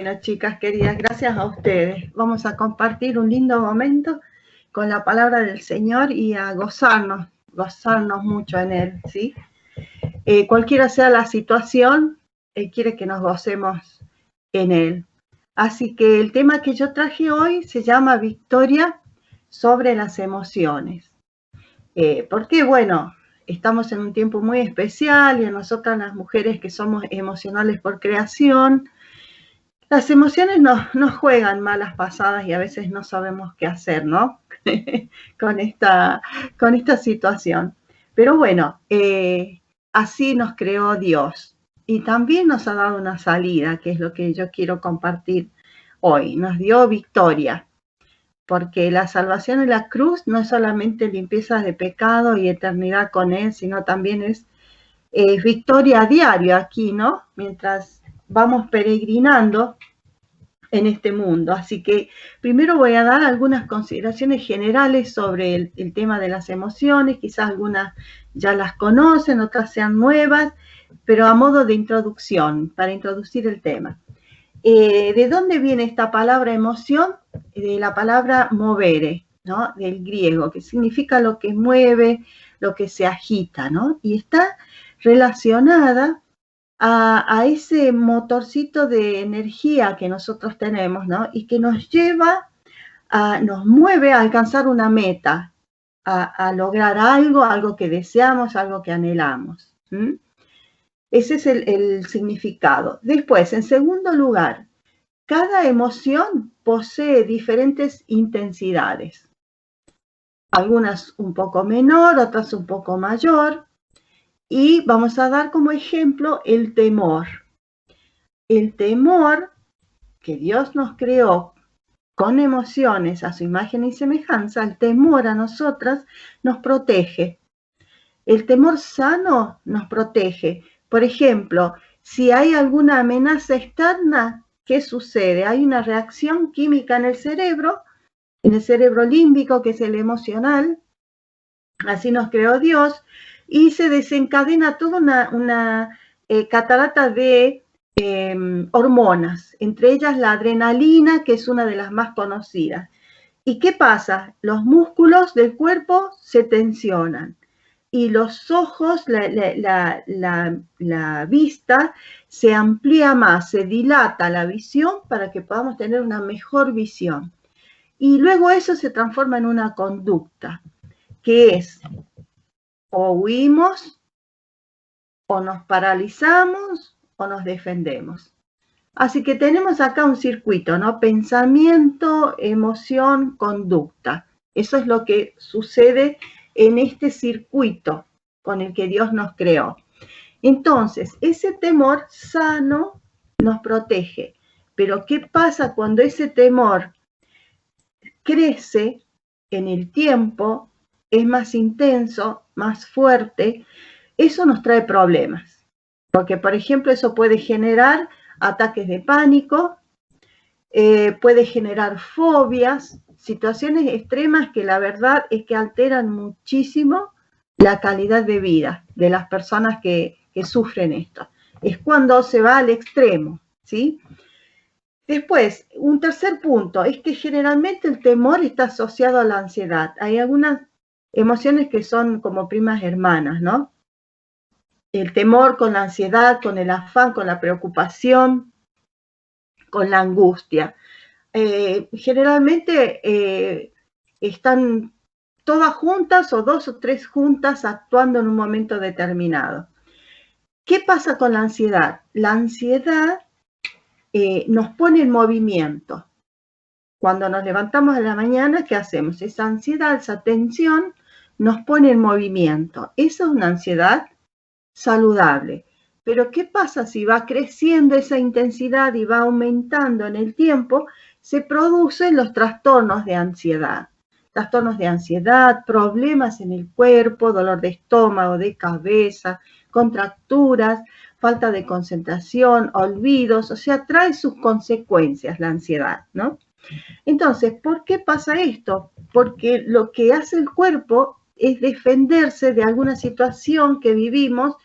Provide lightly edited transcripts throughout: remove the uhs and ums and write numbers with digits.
Bueno, chicas queridas, gracias a ustedes. Vamos a compartir un lindo momento con la palabra del Señor y a gozarnos mucho en Él, ¿sí? Cualquiera sea la situación, Él quiere que nos gocemos en Él. Así que el tema que yo traje hoy se llama Victoria sobre las emociones. Porque, bueno, estamos en un tiempo muy especial y a nosotras las mujeres que somos emocionales por creación, las emociones nos juegan malas pasadas y a veces no sabemos qué hacer, ¿no? con esta situación. Pero bueno, así nos creó Dios y también nos ha dado una salida, que es lo que yo quiero compartir hoy. Nos dio victoria, porque la salvación en la cruz no es solamente limpieza de pecado y eternidad con Él, sino también es victoria a diario aquí, ¿no? Mientras vamos peregrinando en este mundo. Así que primero voy a dar algunas consideraciones generales sobre el tema de las emociones, quizás algunas ya las conocen, otras sean nuevas, pero a modo de introducción, para introducir el tema. ¿De dónde viene esta palabra emoción? De la palabra movere, ¿no? Del griego, que significa lo que mueve, lo que se agita, ¿no? Y está relacionada a ese motorcito de energía que nosotros tenemos, ¿no? Y que nos lleva, nos mueve a alcanzar una meta, a lograr algo que deseamos, algo que anhelamos. Ese es el significado. Después, en segundo lugar, cada emoción posee diferentes intensidades. Algunas un poco menor, otras un poco mayor. Y vamos a dar como ejemplo el temor. El temor que Dios nos creó con emociones a su imagen y semejanza, el temor a nosotras nos protege. El temor sano nos protege. Por ejemplo, si hay alguna amenaza externa, ¿qué sucede? Hay una reacción química en el cerebro límbico, que es el emocional, así nos creó Dios, y se desencadena toda una catarata de hormonas, entre ellas la adrenalina, que es una de las más conocidas. ¿Y qué pasa? Los músculos del cuerpo se tensionan y los ojos, la vista se amplía más, se dilata la visión para que podamos tener una mejor visión. Y luego eso se transforma en una conducta, que es o huimos, o nos paralizamos, o nos defendemos. Así que tenemos acá un circuito, ¿no? Pensamiento, emoción, conducta. Eso es lo que sucede en este circuito con el que Dios nos creó. Entonces, ese temor sano nos protege. Pero ¿qué pasa cuando ese temor crece en el tiempo, es más intenso, más fuerte? Eso nos trae problemas. Porque, por ejemplo, eso puede generar ataques de pánico, puede generar fobias, situaciones extremas que la verdad es que alteran muchísimo la calidad de vida de las personas que sufren esto. Es cuando se va al extremo, ¿sí? Después, un tercer punto es que generalmente el temor está asociado a la ansiedad. Hay algunas emociones que son como primas hermanas, ¿no? El temor con la ansiedad, con el afán, con la preocupación, con la angustia. Generalmente están todas juntas o dos o tres juntas actuando en un momento determinado. ¿Qué pasa con la ansiedad? La ansiedad nos pone en movimiento. Cuando nos levantamos a la mañana, ¿qué hacemos? Esa ansiedad, esa tensión nos pone en movimiento. Esa es una ansiedad saludable. Pero ¿qué pasa si va creciendo esa intensidad y va aumentando en el tiempo? Se producen los trastornos de ansiedad. Trastornos de ansiedad, problemas en el cuerpo, dolor de estómago, de cabeza, contracturas, falta de concentración, olvidos, o sea, trae sus consecuencias la ansiedad, ¿no? Entonces, ¿por qué pasa esto? Porque lo que hace el cuerpo es defenderse de alguna situación que vivimos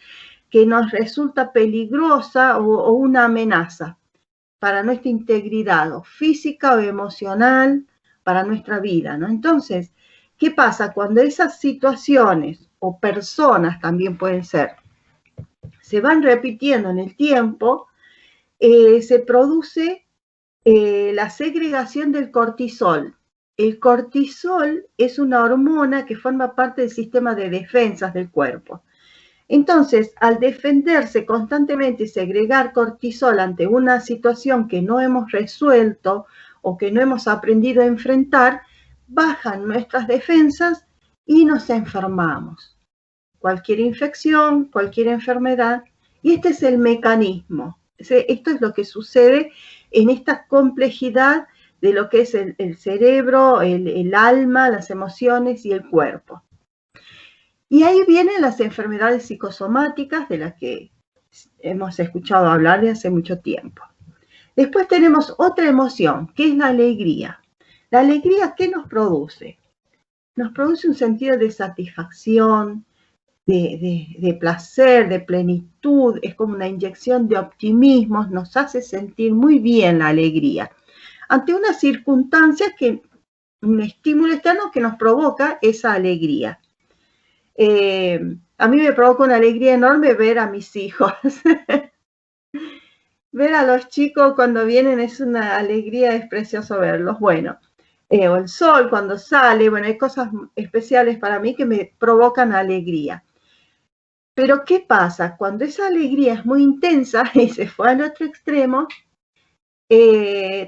que nos resulta peligrosa o una amenaza. para nuestra integridad o física o emocional, para nuestra vida, ¿no? Entonces, ¿qué pasa? Cuando esas situaciones o personas también pueden ser, se van repitiendo en el tiempo, se produce la segregación del cortisol. El cortisol es una hormona que forma parte del sistema de defensas del cuerpo. Entonces, al defenderse constantemente y segregar cortisol ante una situación que no hemos resuelto o que no hemos aprendido a enfrentar, bajan nuestras defensas y nos enfermamos. Cualquier infección, cualquier enfermedad, y este es el mecanismo. Esto es lo que sucede en esta complejidad de lo que es el cerebro, el alma, las emociones y el cuerpo. Y ahí vienen las enfermedades psicosomáticas de las que hemos escuchado hablar de hace mucho tiempo. Después tenemos otra emoción, que es la alegría. La alegría, ¿qué nos produce? Nos produce un sentido de satisfacción, de placer, de plenitud, es como una inyección de optimismo, nos hace sentir muy bien la alegría. Ante una circunstancia un estímulo externo que nos provoca esa alegría. A mí me provoca una alegría enorme ver a mis hijos. Ver a los chicos cuando vienen es una alegría, es precioso verlos. Bueno, o el sol cuando sale, bueno, hay cosas especiales para mí que me provocan alegría. Pero ¿qué pasa? Cuando esa alegría es muy intensa y se fue al otro extremo,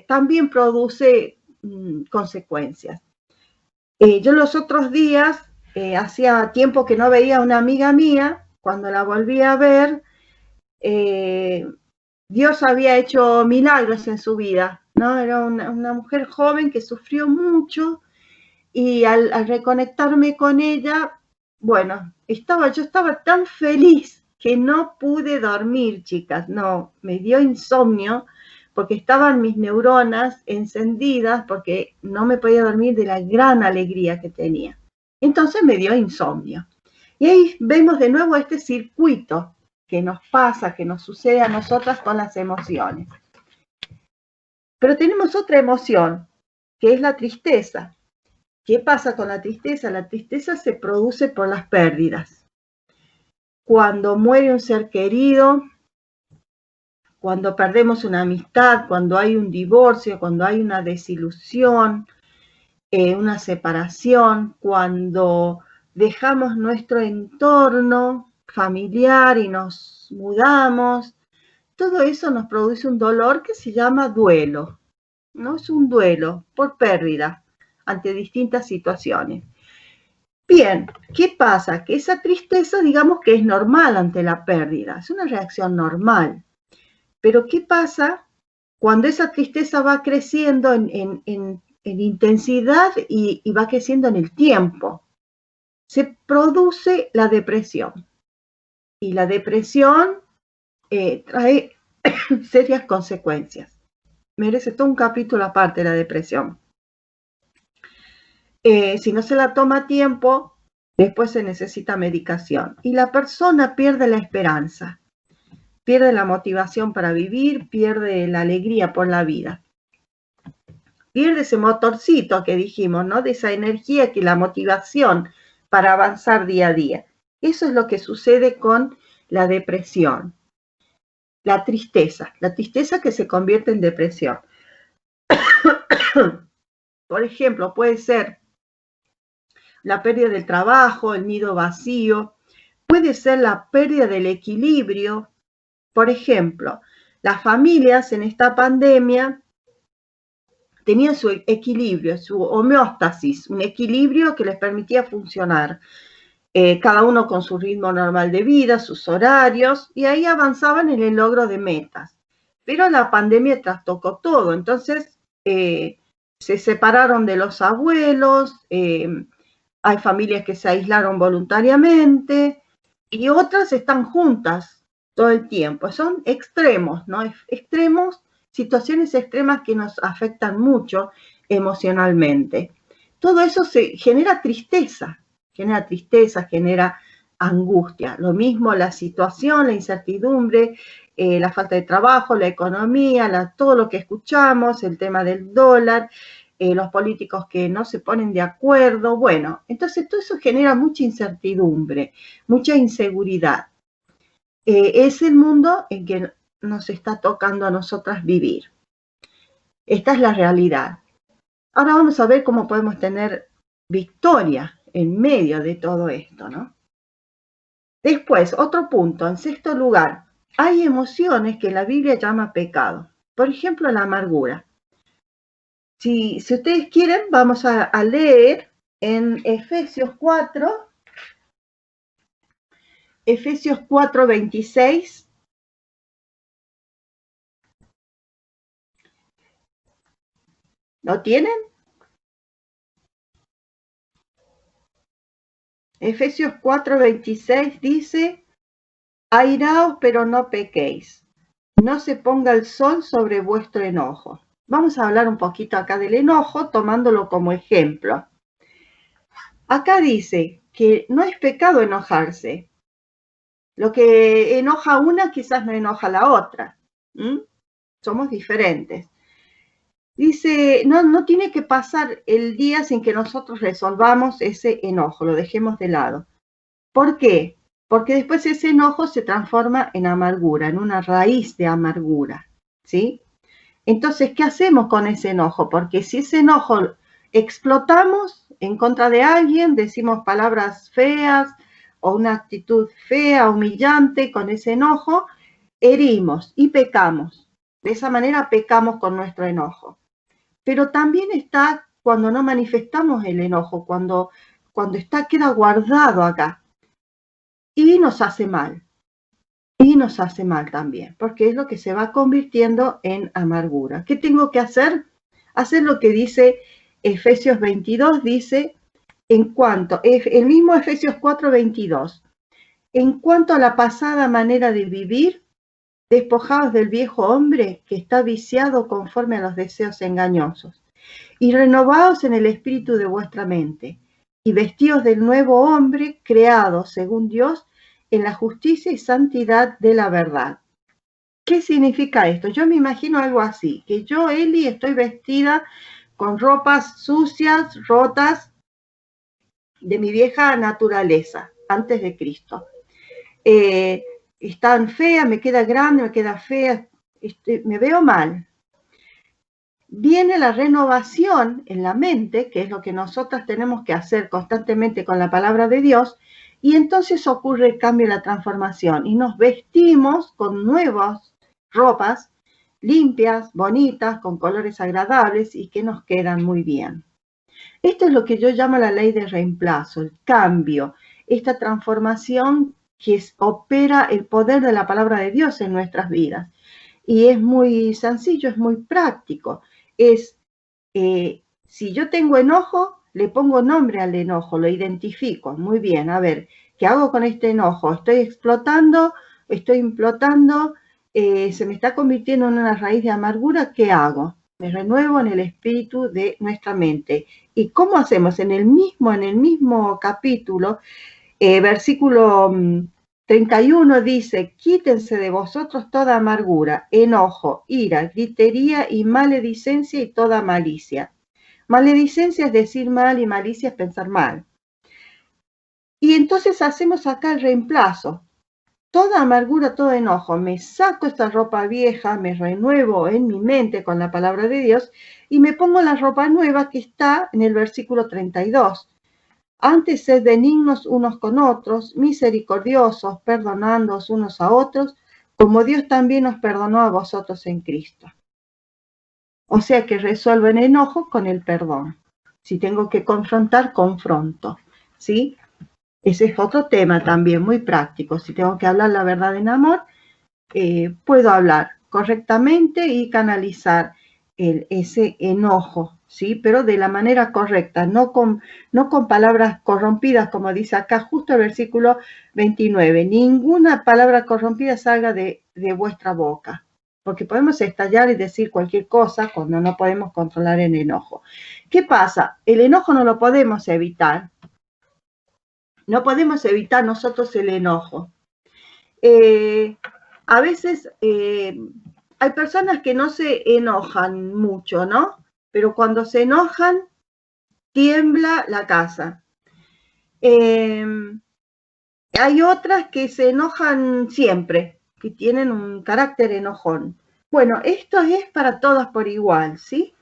también produce consecuencias. Yo los otros días, hacía tiempo que no veía a una amiga mía, cuando la volví a ver, Dios había hecho milagros en su vida, ¿no? Era una mujer joven que sufrió mucho y al reconectarme con ella, bueno, yo estaba tan feliz que no pude dormir, chicas, no, me dio insomnio porque estaban mis neuronas encendidas porque no me podía dormir de la gran alegría que tenía. Entonces me dio insomnio. Y ahí vemos de nuevo este circuito que nos pasa, que nos sucede a nosotras con las emociones. Pero tenemos otra emoción, que es la tristeza. ¿Qué pasa con la tristeza? La tristeza se produce por las pérdidas. Cuando muere un ser querido, cuando perdemos una amistad, cuando hay un divorcio, cuando hay una desilusión, una separación, cuando dejamos nuestro entorno familiar y nos mudamos, todo eso nos produce un dolor que se llama duelo, ¿no? Es un duelo por pérdida ante distintas situaciones. Bien, ¿qué pasa? Que esa tristeza, digamos que es normal ante la pérdida, es una reacción normal. Pero ¿qué pasa cuando esa tristeza va creciendo en intensidad y va creciendo en el tiempo? Se produce la depresión. Y la depresión trae serias consecuencias. Merece todo un capítulo aparte la depresión. Si no se la toma a tiempo, después se necesita medicación. Y la persona pierde la esperanza, pierde la motivación para vivir, pierde la alegría por la vida. Pierde ese motorcito que dijimos, ¿no? De esa energía, que la motivación para avanzar día a día. Eso es lo que sucede con la depresión. La tristeza que se convierte en depresión. Por ejemplo, puede ser la pérdida del trabajo, el nido vacío, puede ser la pérdida del equilibrio. Por ejemplo, las familias en esta pandemia tenían su equilibrio, su homeostasis, un equilibrio que les permitía funcionar. Cada uno con su ritmo normal de vida, sus horarios, y ahí avanzaban en el logro de metas. Pero la pandemia trastocó todo, entonces se separaron de los abuelos, hay familias que se aislaron voluntariamente y otras están juntas todo el tiempo. Son extremos, ¿no? Extremos, situaciones extremas que nos afectan mucho emocionalmente. Todo eso genera tristeza, genera angustia. Lo mismo la situación, la incertidumbre, la falta de trabajo, la economía, todo lo que escuchamos, el tema del dólar, los políticos que no se ponen de acuerdo. Bueno, entonces todo eso genera mucha incertidumbre, mucha inseguridad. Es el mundo en que nos está tocando a nosotras vivir. Esta es la realidad. Ahora vamos a ver cómo podemos tener victoria en medio de todo esto, ¿no? Después, otro punto, en sexto lugar, hay emociones que la Biblia llama pecado. Por ejemplo, la amargura. Si ustedes quieren, vamos a leer en Efesios 4:26. ¿Lo tienen? Efesios 4:26 dice: airaos, pero no pequéis. No se ponga el sol sobre vuestro enojo. Vamos a hablar un poquito acá del enojo, tomándolo como ejemplo. Acá dice que no es pecado enojarse. Lo que enoja a una quizás no enoja a la otra. Somos diferentes. Dice, no tiene que pasar el día sin que nosotros resolvamos ese enojo, lo dejemos de lado. ¿Por qué? Porque después ese enojo se transforma en amargura, en una raíz de amargura, ¿sí? Entonces, ¿qué hacemos con ese enojo? Porque si ese enojo explotamos en contra de alguien, decimos palabras feas o una actitud fea, humillante, con ese enojo, herimos y pecamos. De esa manera pecamos con nuestro enojo. Pero también está cuando no manifestamos el enojo, cuando queda guardado acá. Y nos hace mal. Y nos hace mal también, porque es lo que se va convirtiendo en amargura. ¿Qué tengo que hacer? Hacer lo que dice Efesios 22, dice, el mismo Efesios 4:22, en cuanto a la pasada manera de vivir, despojados del viejo hombre que está viciado conforme a los deseos engañosos, y renovaos en el espíritu de vuestra mente, y vestidos del nuevo hombre creado según Dios en la justicia y santidad de la verdad. ¿Qué significa esto? Yo me imagino algo así, que yo, Eli, estoy vestida con ropas sucias, rotas, de mi vieja naturaleza, antes de Cristo. Están feas, me queda grande, me queda fea, me veo mal. Viene la renovación en la mente, que es lo que nosotras tenemos que hacer constantemente con la palabra de Dios, y entonces ocurre el cambio y la transformación, y nos vestimos con nuevas ropas, limpias, bonitas, con colores agradables y que nos quedan muy bien. Esto es lo que yo llamo la ley de reemplazo, el cambio, esta transformación que opera el poder de la palabra de Dios en nuestras vidas. Y es muy sencillo, es muy práctico. Si yo tengo enojo, le pongo nombre al enojo, lo identifico. Muy bien, a ver, ¿qué hago con este enojo? ¿Estoy explotando? ¿Estoy implotando? ¿Se me está convirtiendo en una raíz de amargura? ¿Qué hago? Me renuevo en el espíritu de nuestra mente. ¿Y cómo hacemos? En el mismo capítulo, versículo 31 dice, quítense de vosotros toda amargura, enojo, ira, gritería y maledicencia y toda malicia. Maledicencia es decir mal y malicia es pensar mal. Y entonces hacemos acá el reemplazo. Toda amargura, todo enojo, me saco esta ropa vieja, me renuevo en mi mente con la palabra de Dios y me pongo la ropa nueva que está en el versículo 32. Antes sed benignos unos con otros, misericordiosos, perdonándoos unos a otros, como Dios también os perdonó a vosotros en Cristo. O sea que resuelvo el enojo con el perdón. Si tengo que confrontar, confronto. ¿Sí? Ese es otro tema también muy práctico. Si tengo que hablar la verdad en amor, puedo hablar correctamente y canalizar ese enojo, ¿sí? Pero de la manera correcta, no con palabras corrompidas, como dice acá justo el versículo 29. Ninguna palabra corrompida salga de vuestra boca, porque podemos estallar y decir cualquier cosa cuando no podemos controlar el enojo. ¿Qué pasa? El enojo no lo podemos evitar. No podemos evitar nosotros el enojo. A veces hay personas que no se enojan mucho, ¿no? Pero cuando se enojan, tiembla la casa. Hay otras que se enojan siempre, que tienen un carácter enojón. Bueno, esto es para todas por igual, ¿sí?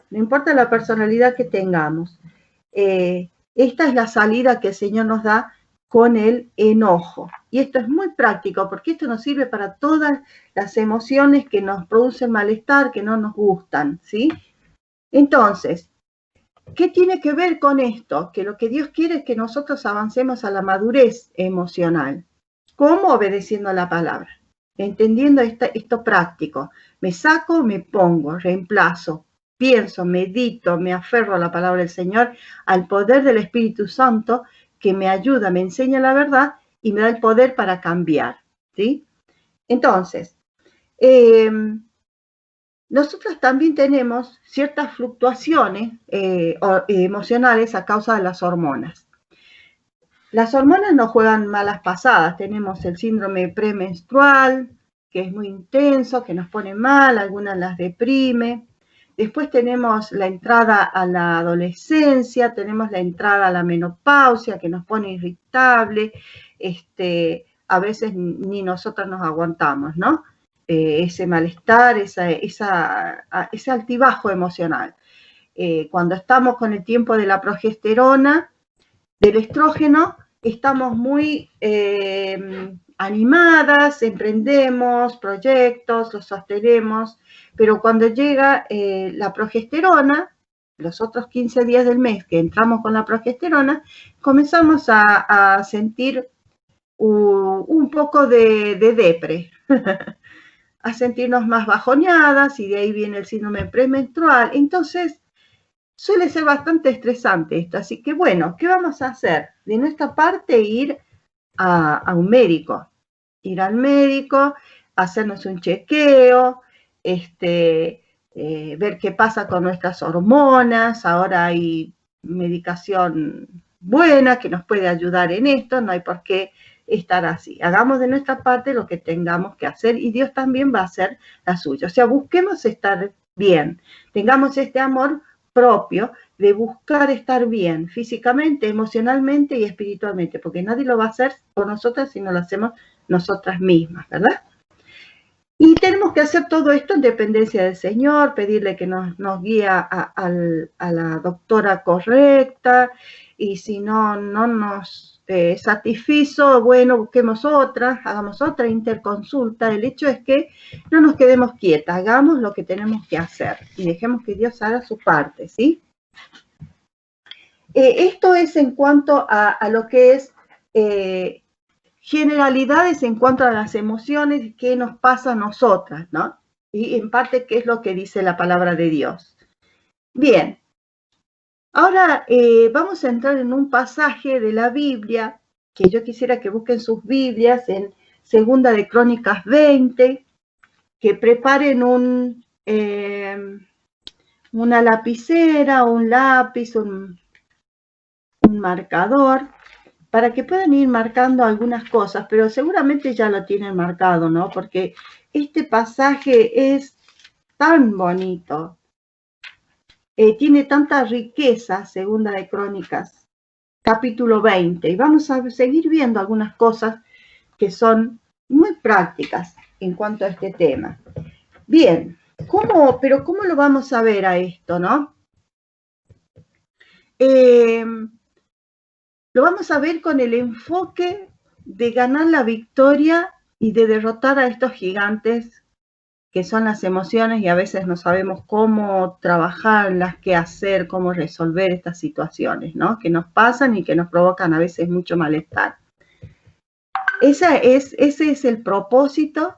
No importa la personalidad que tengamos. Esta es la salida que el Señor nos da con el enojo. Y esto es muy práctico porque esto nos sirve para todas las emociones que nos producen malestar, que no nos gustan, ¿sí? Entonces, ¿qué tiene que ver con esto? Que lo que Dios quiere es que nosotros avancemos a la madurez emocional. ¿Cómo? Obedeciendo a la palabra, entendiendo esto práctico. Me saco, me pongo, reemplazo, pienso, medito, me aferro a la palabra del Señor, al poder del Espíritu Santo que me ayuda, me enseña la verdad y me da el poder para cambiar, ¿sí? Entonces, nosotros también tenemos ciertas fluctuaciones emocionales a causa de las hormonas. Las hormonas nos juegan malas pasadas. Tenemos el síndrome premenstrual, que es muy intenso, que nos pone mal, algunas las deprime. Después tenemos la entrada a la adolescencia, tenemos la entrada a la menopausia, que nos pone irritable. A veces ni nosotros nos aguantamos, ¿no? Ese malestar, ese altibajo emocional. Cuando estamos con el tiempo de la progesterona, del estrógeno, estamos muy animadas, emprendemos proyectos, los sostenemos, pero cuando llega la progesterona, los otros 15 días del mes que entramos con la progesterona, comenzamos a sentir un poco de depre, a sentirnos más bajoneadas y de ahí viene el síndrome premenstrual. Entonces, suele ser bastante estresante esto, así que bueno, ¿qué vamos a hacer? De nuestra parte, ir a un médico, ir al médico, hacernos un chequeo, ver qué pasa con nuestras hormonas. Ahora hay medicación buena que nos puede ayudar en esto, no hay por qué estar así. Hagamos de nuestra parte lo que tengamos que hacer y Dios también va a hacer la suya. O sea, busquemos estar bien, tengamos este amor propio de buscar estar bien físicamente, emocionalmente y espiritualmente, porque nadie lo va a hacer por nosotras si no lo hacemos nosotras mismas, ¿verdad? Y tenemos que hacer todo esto en dependencia del Señor, pedirle que nos guíe a la doctora correcta, y si no nos satisfizo, bueno, busquemos otra, hagamos otra interconsulta. El hecho es que no nos quedemos quietas, hagamos lo que tenemos que hacer y dejemos que Dios haga su parte, ¿sí? Esto es en cuanto a lo que es generalidades en cuanto a las emociones, qué nos pasa a nosotras, ¿no? Y en parte qué es lo que dice la palabra de Dios. Bien, ahora vamos a entrar en un pasaje de la Biblia que yo quisiera que busquen sus Biblias en Segunda de Crónicas 20, que preparen una lapicera, un lápiz, un marcador, para que puedan ir marcando algunas cosas, pero seguramente ya lo tienen marcado, ¿no? Porque este pasaje es tan bonito, tiene tanta riqueza, Segunda de Crónicas, capítulo 20, y vamos a seguir viendo algunas cosas que son muy prácticas en cuanto a este tema. Bien, pero ¿cómo lo vamos a ver a esto, no? Lo vamos a ver con el enfoque de ganar la victoria y de derrotar a estos gigantes que son las emociones, y a veces no sabemos cómo trabajarlas, qué hacer, cómo resolver estas situaciones, ¿no? Que nos pasan y que nos provocan a veces mucho malestar. Ese es el propósito,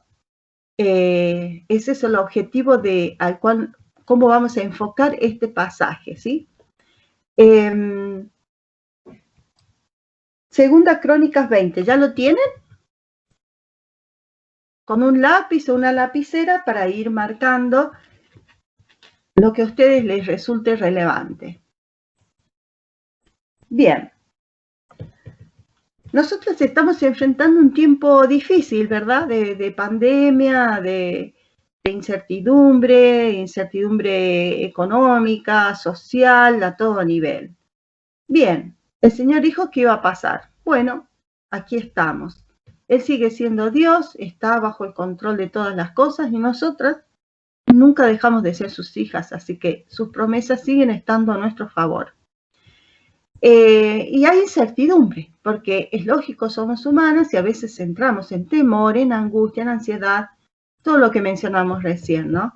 ese es el objetivo al cual, cómo vamos a enfocar este pasaje, ¿sí? Segunda Crónicas 20, ¿ya lo tienen? Con un lápiz o una lapicera para ir marcando lo que a ustedes les resulte relevante. Bien. nosotros estamos enfrentando un tiempo difícil, ¿verdad? De pandemia, de incertidumbre económica, social, a todo nivel. Bien, el Señor dijo que iba a pasar. Bueno, aquí estamos. Él sigue siendo Dios, está bajo el control de todas las cosas y nosotras nunca dejamos de ser sus hijas, así que sus promesas siguen estando a nuestro favor. Y hay incertidumbre, porque es lógico, somos humanas y a veces entramos en temor, en angustia, en ansiedad, todo lo que mencionamos recién, ¿no?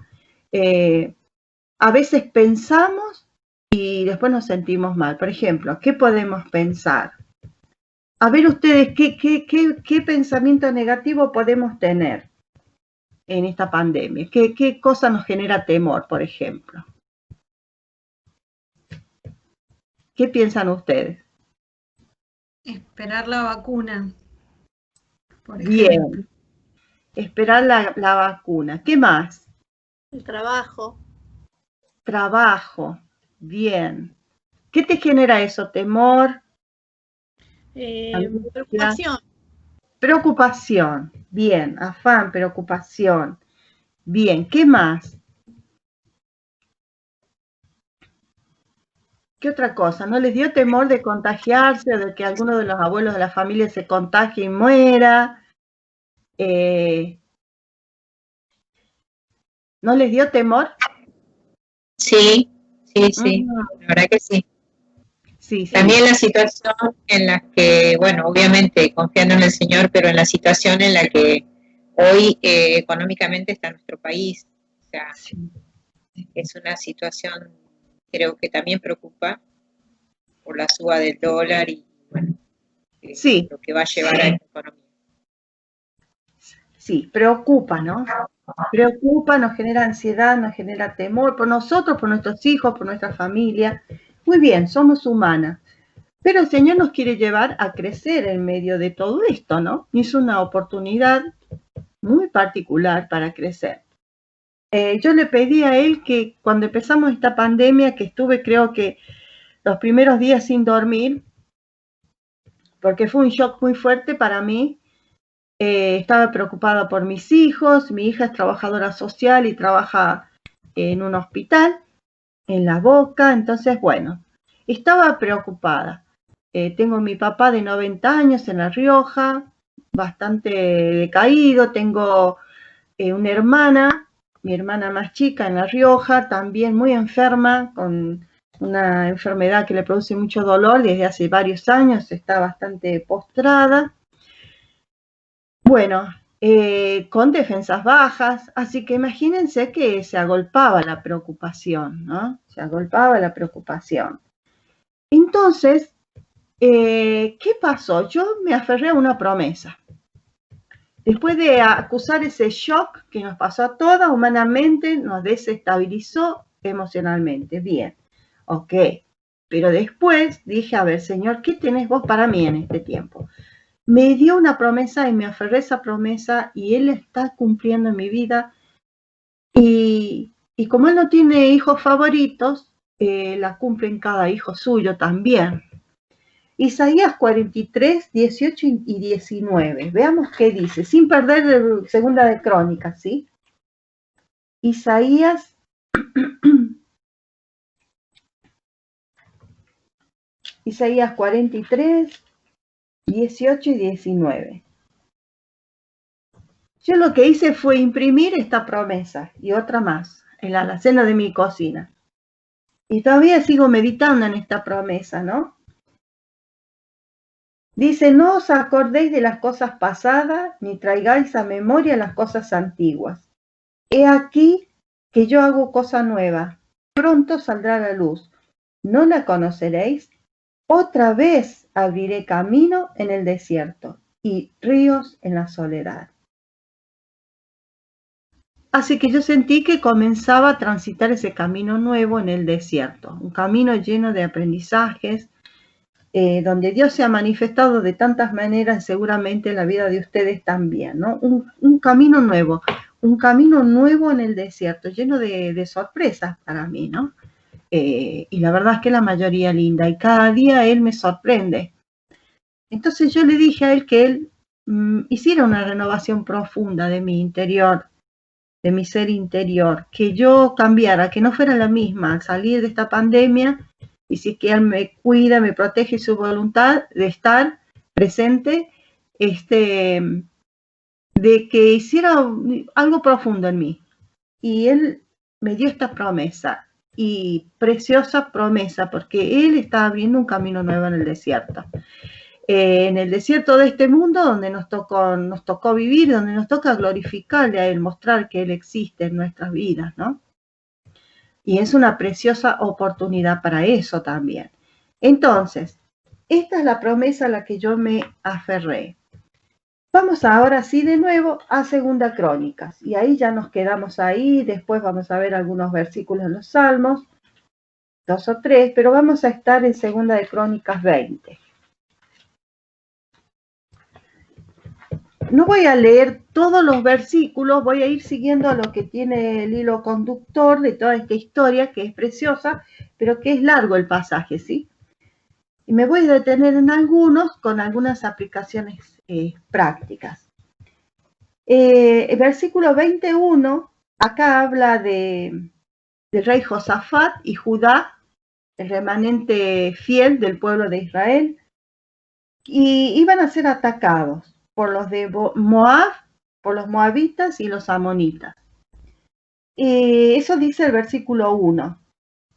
A veces pensamos y después nos sentimos mal. Por ejemplo, ¿qué podemos pensar? A ver ustedes, ¿qué pensamiento negativo podemos tener en esta pandemia? ¿Qué cosa nos genera temor, por ejemplo? ¿Qué piensan ustedes? Esperar la vacuna, por Bien, ejemplo. esperar la vacuna. ¿Qué más? El trabajo. Trabajo. Bien. ¿Qué te genera eso? ¿Temor? Preocupación. Preocupación. Bien. Afán, preocupación. Bien. ¿Qué más? ¿Qué otra cosa? ¿No les dio temor de contagiarse o de que alguno de los abuelos de la familia se contagie y muera? ¿No les dio temor? Sí, la verdad que sí. Sí. También la situación en la que, bueno, obviamente confiando en el Señor, pero en la situación en la que hoy económicamente está nuestro país. O sea, es una situación, creo que también preocupa por la suba del dólar y, bueno, lo que va a llevar a la economía. Sí, preocupa, ¿no? Preocupa, nos genera ansiedad, nos genera temor por nosotros, por nuestros hijos, por nuestra familia. Muy bien, somos humanas. Pero el Señor nos quiere llevar a crecer en medio de todo esto, ¿no? Es una oportunidad muy particular para crecer. Yo le pedí a Él que cuando empezamos esta pandemia, que estuve creo que los primeros días sin dormir, porque fue un shock muy fuerte para mí, estaba preocupada por mis hijos, mi hija es trabajadora social y trabaja en un hospital, en La Boca, entonces bueno, estaba preocupada. Tengo mi papá de 90 años en La Rioja, bastante decaído, tengo una hermana, mi hermana más chica en La Rioja, también muy enferma, con una enfermedad que le produce mucho dolor desde hace varios años, está bastante postrada. Bueno, con defensas bajas, así que imagínense que se agolpaba la preocupación, ¿no? Se agolpaba la preocupación. Entonces, ¿qué pasó? Yo me aferré a una promesa. Después de acusar ese shock que nos pasó a todas humanamente, nos desestabilizó emocionalmente. Bien, ok. Pero después dije, a ver, Señor, ¿qué tenés vos para mí en este tiempo? Me dio una promesa y me aferré a esa promesa y Él está cumpliendo en mi vida. Y como Él no tiene hijos favoritos, la cumple en cada hijo suyo también. Isaías 43, 18 y 19. Veamos qué dice, sin perder segunda de Crónicas, ¿sí? Isaías 43, 18 y 19. Yo lo que hice fue imprimir esta promesa y otra más en la alacena de mi cocina. Y todavía sigo meditando en esta promesa, ¿no? Dice, no os acordéis de las cosas pasadas, ni traigáis a memoria las cosas antiguas. He aquí que yo hago cosa nueva, pronto saldrá la luz. ¿No la conoceréis? Otra vez abriré camino en el desierto y ríos en la soledad. Así que yo sentí que comenzaba a transitar ese camino nuevo en el desierto, un camino lleno de aprendizajes, donde Dios se ha manifestado de tantas maneras, seguramente en la vida de ustedes también, ¿no? Un camino nuevo en el desierto, lleno de sorpresas para mí, ¿no? Y la verdad es que la mayoría linda, y cada día Él me sorprende. Entonces yo le dije a él que él hiciera una renovación profunda de mi interior, de mi ser interior, que yo cambiara, que no fuera la misma al salir de esta pandemia, y si es que él me cuida, me protege su voluntad de estar presente, de que hiciera algo profundo en mí. Y él me dio esta promesa, y preciosa promesa, porque él está abriendo un camino nuevo en el desierto. En el desierto de este mundo donde nos tocó vivir, donde nos toca glorificarle a él, mostrar que él existe en nuestras vidas, ¿no? Y es una preciosa oportunidad para eso también. Entonces, esta es la promesa a la que yo me aferré. Vamos ahora sí de nuevo a Segunda Crónicas, y ahí ya nos quedamos ahí, después vamos a ver algunos versículos en los Salmos, 2 o 3, pero vamos a estar en Segunda de Crónicas 20. No voy a leer todos los versículos, voy a ir siguiendo lo que tiene el hilo conductor de toda esta historia, que es preciosa, pero que es largo el pasaje, ¿sí? Y me voy a detener en algunos con algunas aplicaciones prácticas. El versículo 21, acá habla del rey Josafat y Judá, el remanente fiel del pueblo de Israel, y iban a ser atacados por los de Moab, por los moabitas y los amonitas. Eso dice el versículo 1.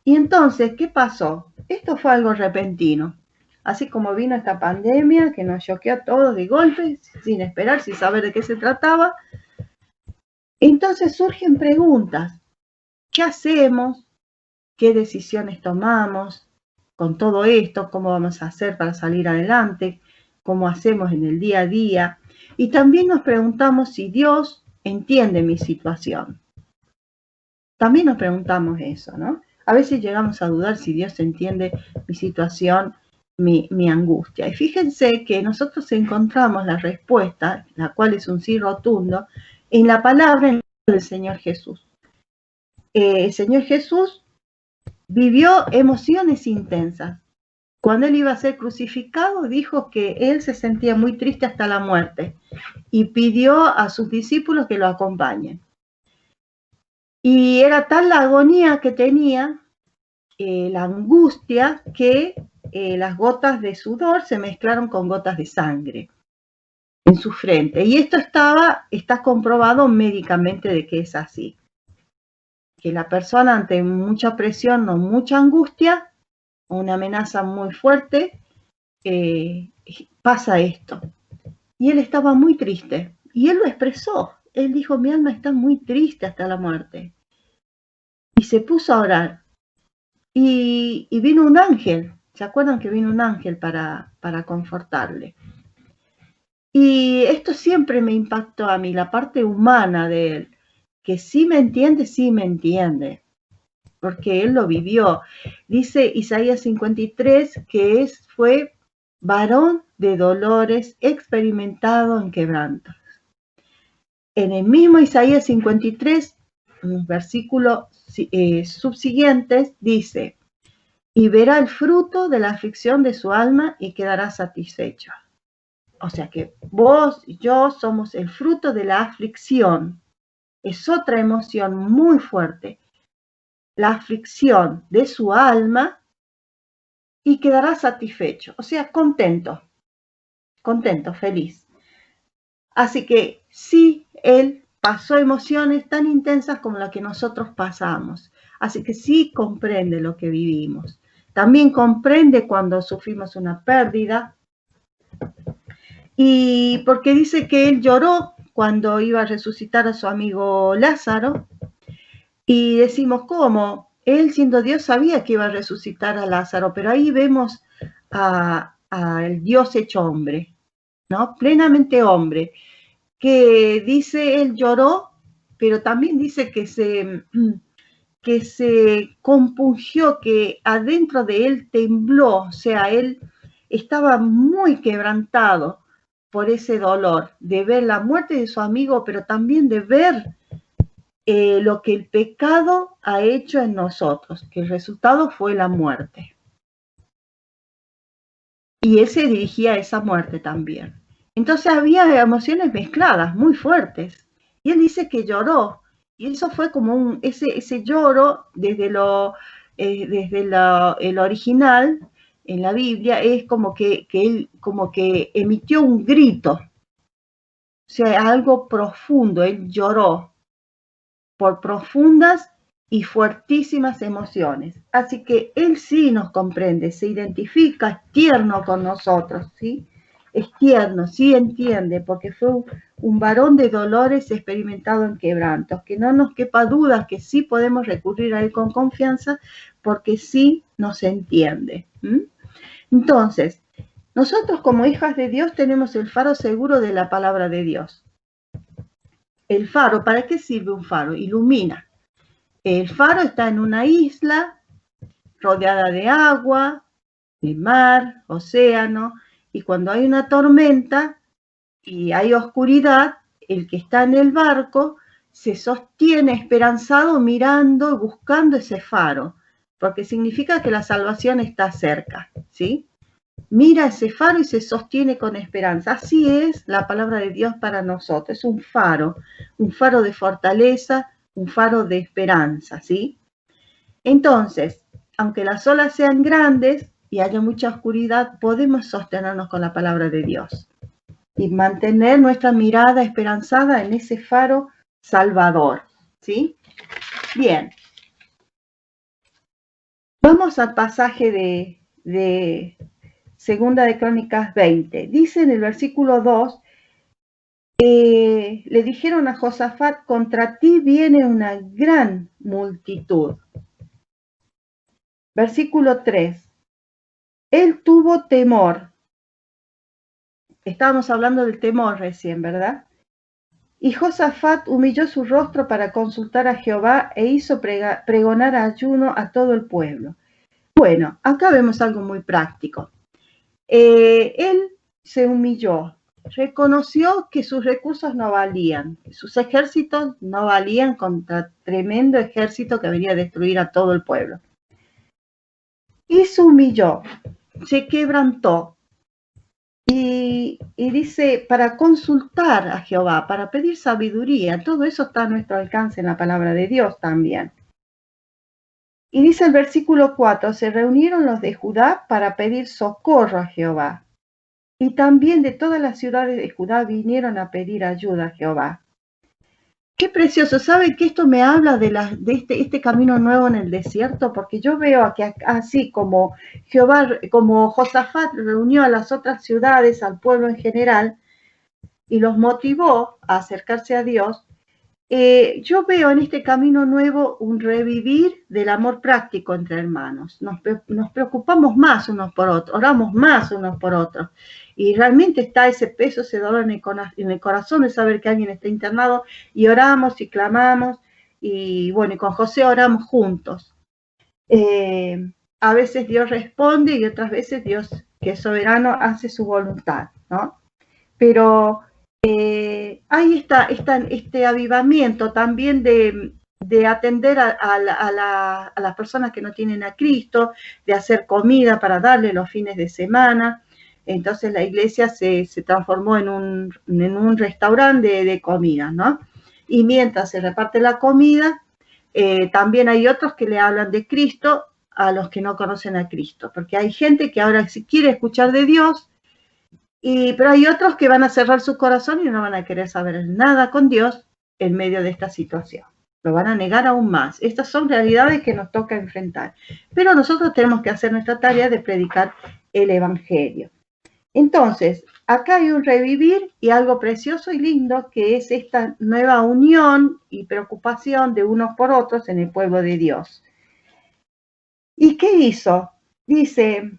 Y entonces, ¿qué pasó? Esto fue algo repentino. Así como vino esta pandemia que nos choqueó a todos de golpe, sin esperar, sin saber de qué se trataba. Entonces surgen preguntas. ¿Qué hacemos? ¿Qué decisiones tomamos con todo esto? ¿Cómo vamos a hacer para salir adelante? ¿Cómo hacemos en el día a día? Y también nos preguntamos si Dios entiende mi situación. También nos preguntamos eso, ¿no? A veces llegamos a dudar si Dios entiende mi situación, mi angustia. Y fíjense que nosotros encontramos la respuesta, la cual es un sí rotundo, en la palabra del Señor Jesús. El Señor Jesús vivió emociones intensas. Cuando él iba a ser crucificado, dijo que él se sentía muy triste hasta la muerte y pidió a sus discípulos que lo acompañen. Y era tal la agonía que tenía, la angustia, que las gotas de sudor se mezclaron con gotas de sangre en su frente. Y esto está comprobado médicamente de que es así. Que la persona ante mucha presión o mucha angustia, una amenaza muy fuerte, pasa esto. Y él estaba muy triste. Y él lo expresó. Él dijo, mi alma está muy triste hasta la muerte. Y se puso a orar. Y vino un ángel. ¿Se acuerdan que vino un ángel para confortarle? Y esto siempre me impactó a mí, la parte humana de él. Que sí me entiende. Porque él lo vivió. Dice Isaías 53 que fue varón de dolores, experimentado en quebrantos. En el mismo Isaías 53, en los versículos subsiguientes, dice, y verá el fruto de la aflicción de su alma y quedará satisfecho. O sea que vos y yo somos el fruto de la aflicción. Es otra emoción muy fuerte. La aflicción de su alma y quedará satisfecho, o sea, contento, feliz. Así que sí, él pasó emociones tan intensas como las que nosotros pasamos, así que sí comprende lo que vivimos. También comprende cuando sufrimos una pérdida, y porque dice que él lloró cuando iba a resucitar a su amigo Lázaro, y decimos, ¿cómo? Él, siendo Dios, sabía que iba a resucitar a Lázaro, pero ahí vemos al Dios hecho hombre, ¿no? Plenamente hombre, que dice, él lloró, pero también dice que se compungió, que adentro de él tembló, o sea, él estaba muy quebrantado por ese dolor, de ver la muerte de su amigo, pero también de ver lo que el pecado ha hecho en nosotros, que el resultado fue la muerte. y él se dirigía a esa muerte también. Entonces había emociones mezcladas, muy fuertes. Y él dice que lloró. Y eso fue como ese lloro desde el original en la Biblia, es como que él como que emitió un grito. O sea, algo profundo, él lloró por profundas y fuertísimas emociones. Así que él sí nos comprende, se identifica, es tierno con nosotros, ¿sí? Es tierno, sí entiende, porque fue un varón de dolores experimentado en quebrantos, que no nos quepa duda que sí podemos recurrir a él con confianza, porque sí nos entiende. Entonces, nosotros como hijas de Dios tenemos el faro seguro de la palabra de Dios. El faro, ¿para qué sirve un faro? Ilumina. El faro está en una isla rodeada de agua, de mar, océano, y cuando hay una tormenta y hay oscuridad, el que está en el barco se sostiene esperanzado mirando, buscando ese faro, porque significa que la salvación está cerca, ¿sí? Mira ese faro y se sostiene con esperanza. Así es la palabra de Dios para nosotros, es un faro de fortaleza, un faro de esperanza, ¿sí? Entonces, aunque las olas sean grandes y haya mucha oscuridad, podemos sostenernos con la palabra de Dios y mantener nuestra mirada esperanzada en ese faro salvador, ¿sí? Bien. Vamos al pasaje de Segunda de Crónicas 20. Dice en el versículo 2, le dijeron a Josafat, contra ti viene una gran multitud. Versículo 3. Él tuvo temor. Estábamos hablando del temor recién, ¿verdad? Y Josafat humilló su rostro para consultar a Jehová e hizo pregonar ayuno a todo el pueblo. Bueno, acá vemos algo muy práctico. Él se humilló, reconoció que sus recursos no valían, sus ejércitos no valían contra tremendo ejército que venía a destruir a todo el pueblo. Y se humilló, se quebrantó y dice, para consultar a Jehová, para pedir sabiduría, todo eso está a nuestro alcance en la palabra de Dios también. Y dice el versículo 4, se reunieron los de Judá para pedir socorro a Jehová. Y también de todas las ciudades de Judá vinieron a pedir ayuda a Jehová. Qué precioso. ¿Sabe que esto me habla de este camino nuevo en el desierto? Porque yo veo que así como Jehová, como Josafat reunió a las otras ciudades, al pueblo en general, y los motivó a acercarse a Dios, yo veo en este camino nuevo un revivir del amor práctico entre hermanos. Nos preocupamos más unos por otros, oramos más unos por otros. Y realmente está ese peso, ese dolor en el corazón de saber que alguien está internado y oramos y clamamos. Y bueno, y con José oramos juntos. A veces Dios responde y otras veces Dios, que es soberano, hace su voluntad, ¿no? Pero hay este avivamiento también de atender a las personas que no tienen a Cristo, de hacer comida para darle los fines de semana. Entonces la iglesia se transformó en un restaurante de comida, ¿no? Y mientras se reparte la comida, también hay otros que le hablan de Cristo a los que no conocen a Cristo, porque hay gente que ahora si quiere escuchar de Dios, pero hay otros que van a cerrar su corazón y no van a querer saber nada con Dios en medio de esta situación. Lo van a negar aún más. Estas son realidades que nos toca enfrentar. Pero nosotros tenemos que hacer nuestra tarea de predicar el Evangelio. Entonces, acá hay un revivir y algo precioso y lindo que es esta nueva unión y preocupación de unos por otros en el pueblo de Dios. ¿Y qué hizo? Dice